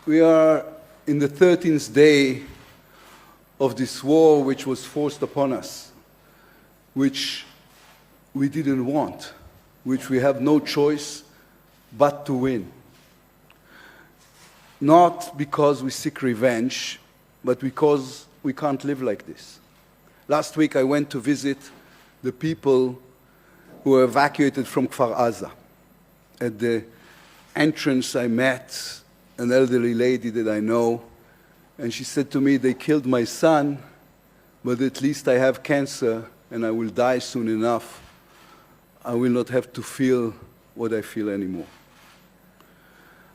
We are in the 13th day of this war which was forced upon us, which we didn't want, which we have no choice but to win. Not because we seek revenge, but because we can't live like this. Last week I went to visit the people who were evacuated from Kfar Aza. At the entrance I met an elderly lady that I know, and she said to me, "They killed my son, but at least I have cancer and I will die soon enough. I will not have to feel what I feel anymore."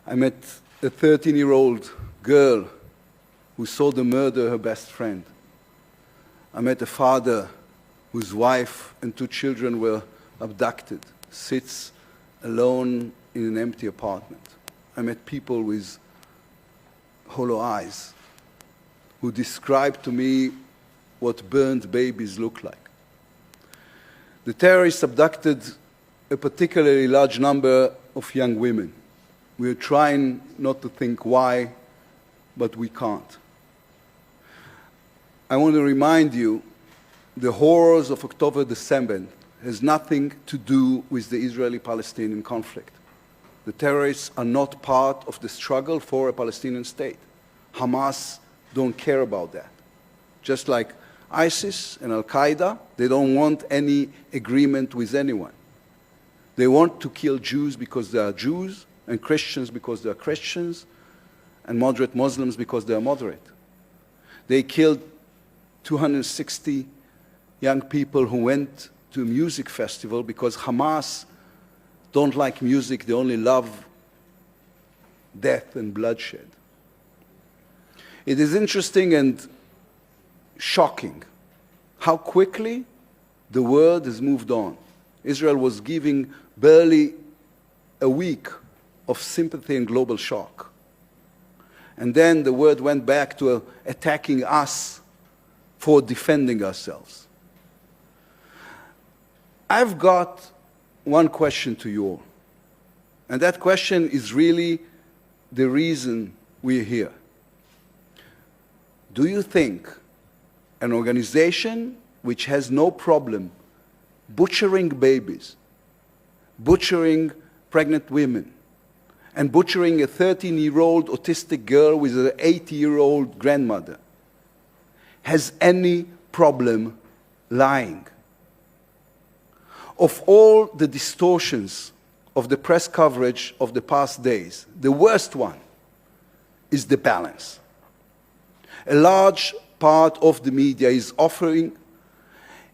I met a 13-year-old girl who saw the murder of her best friend. I met a father whose wife and 2 children were abducted, sits alone in an empty apartment. I met people with hollow eyes who described to me what burned babies look like. The terrorists abducted a particularly large number of young women. We are trying not to think why, but we can't. I want to remind you, the horrors of October the 7th has nothing to do with the Israeli-Palestinian conflict. The terrorists are not part of the struggle for a Palestinian state. Hamas don't care about that. Just like ISIS and Al-Qaeda, they don't want any agreement with anyone. They want to kill Jews because they are Jews, and Christians because they are Christians, and moderate Muslims because they are moderate. They killed 260 young people who went to a music festival because Hamas don't like music, they only love death and bloodshed. It is interesting and shocking how quickly the world has moved on. Israel was giving barely a week of sympathy and global shock. And then the world went back to attacking us for defending ourselves. I've got one question to you all, and that question is really the reason we're here. Do you think an organization which has no problem butchering babies, butchering pregnant women, and butchering a 13-year-old autistic girl with an 80-year-old grandmother has any problem lying? Of all the distortions of the press coverage of the past days, the worst one is the balance. A large part of the media is offering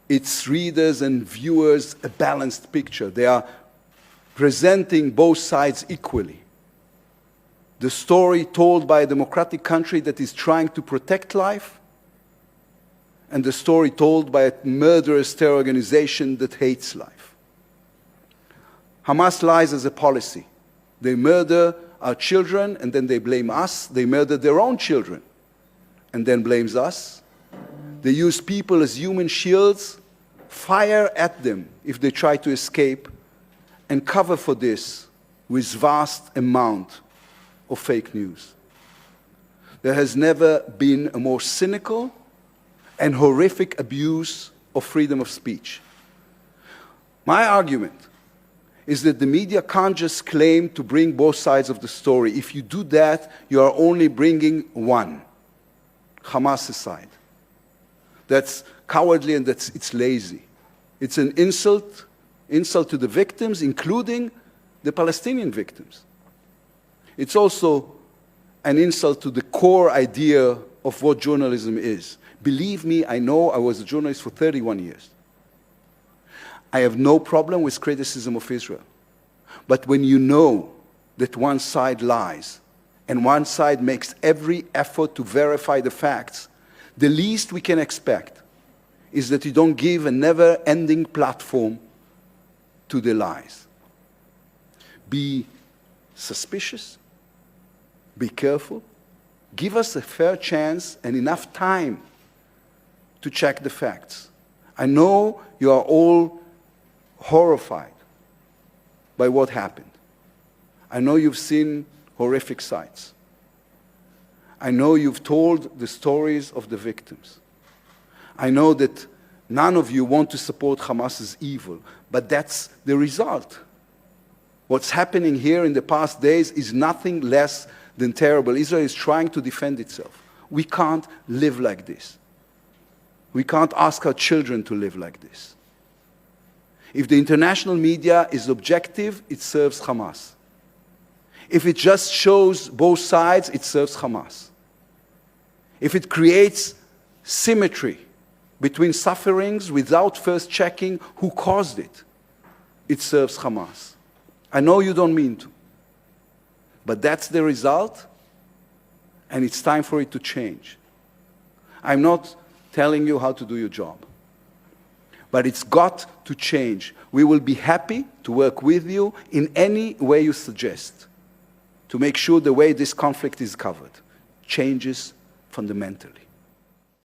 its readers and viewers a balanced picture. They are presenting both sides equally. The story told by a democratic country that is trying to protect life, and the story told by a murderous terror organization that hates life. Hamas lies as a policy. They murder our children and then they blame us. They murder their own children and then blames us. They use people as human shields, fire at them if they try to escape, and cover for this with vast amount of fake news. There has never been a more cynical and horrific abuse of freedom of speech. My argument is that the media can't just claim to bring both sides of the story. If you do that, you are only bringing one, Hamas' side. That's cowardly and it's lazy. It's an insult to the victims, including the Palestinian victims. It's also an insult to the core idea of what journalism is. Believe me, I know I was a journalist for 31 years. I have no problem with criticism of Israel. But when you know that one side lies and one side makes every effort to verify the facts, the least we can expect is that you don't give a never-ending platform to the lies. Be suspicious, be careful, give us a fair chance and enough time to check the facts. I know you are all horrified by what happened. I know you've seen horrific sights. I know you've told the stories of the victims. I know that none of you want to support Hamas's evil, but that's the result. What's happening here in the past days is nothing less than terrible. Israel is trying to defend itself. We can't live like this. We can't ask our children to live like this. If the international media is objective, it serves Hamas. If it just shows both sides, it serves Hamas. If it creates symmetry between sufferings without first checking who caused it, it serves Hamas. I know you don't mean to, but that's the result, and it's time for it to change. I'm not telling you how to do your job, but it's got to change. We will be happy to work with you in any way you suggest to make sure the way this conflict is covered changes fundamentally.